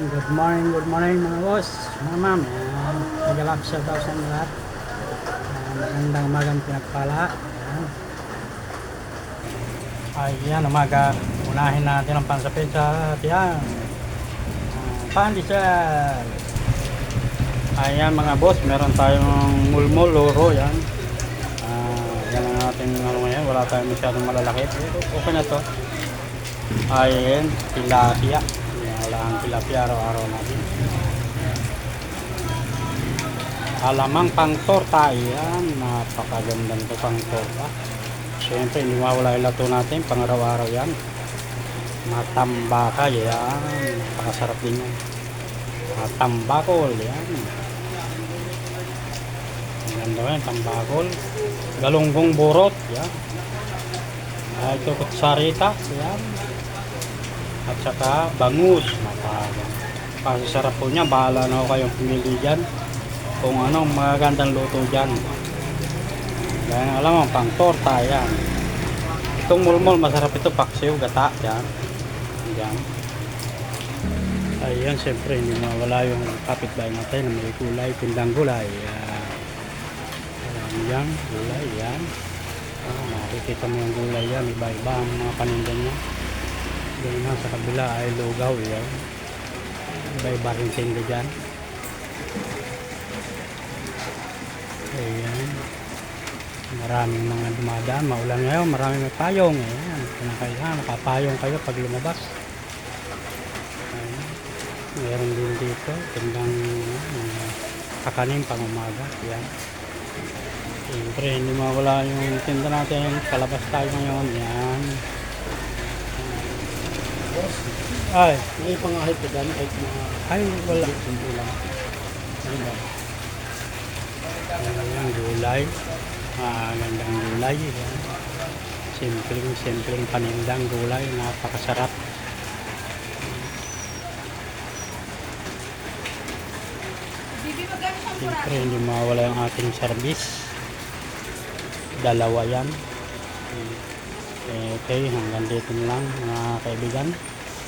good morning mga boss, mga ma'am. Nagalap sa daw sa lahat. Magandang umagang pinagpala. Ayan, umaga. Unahin natin ang pansapit sa tiyan. Pandesal. Ayan mga boss, meron tayong mulmul, loro, yan. Yan ang ating ano ngayon, wala tayong masyadong malalaki. Okay na to. Ayan, tilapia. Wala ang tilapia araw-araw natin. Alamang pang torta, yan. Napakaganda nito pang torta. Siyempre, hindi mawala yung lato natin, pang araw-araw yan. Matambaka, yan. Napakasarap din yan. Matambakol, yan. Ang ganda yan, tambakol. Galunggong burot, yan. Ito kutsarita, yan. At saka bangus, napakasarap po niya. Bahala na ako kayong pumili dyan kung anong magagandang luto dyan. Dahil alam mo, pang torta, yan. Itong mulmol, masarap ito, paksiw, gata, yan. Yan. Ayan, siyempre, hindi mawala yung kapitbahay natin na may gulay, tindang gulay. Yan, gulay, yan. Makikita mo yung gulay yan, iba-iba ang mga panindan niya. Doon na sa kabila ay lugaw, yan. Iba-iba rin tinda dyan. Ayan. Maraming mga dumadaan, maulan ngayon, maraming may payong. Ayan, kailangan makapayong kayo pag lumabas. Ayan. Meron din dito, tindang kakanin pang umaga. Ayan. Siyempre, hindi mawala yung tinda natin. Kalabas tayo ngayon. Yan. Ay. May pangahit ka dyan kahit mga... Ay, wala. Simple lang. Ayan, gulay. Gandang gulay. Yan. Simpleng panindang gulay. Napakasarap. Siyempre, hindi mawala yung ating service. Dalawa yan. Okay, hanggang dito lang mga kaibigan.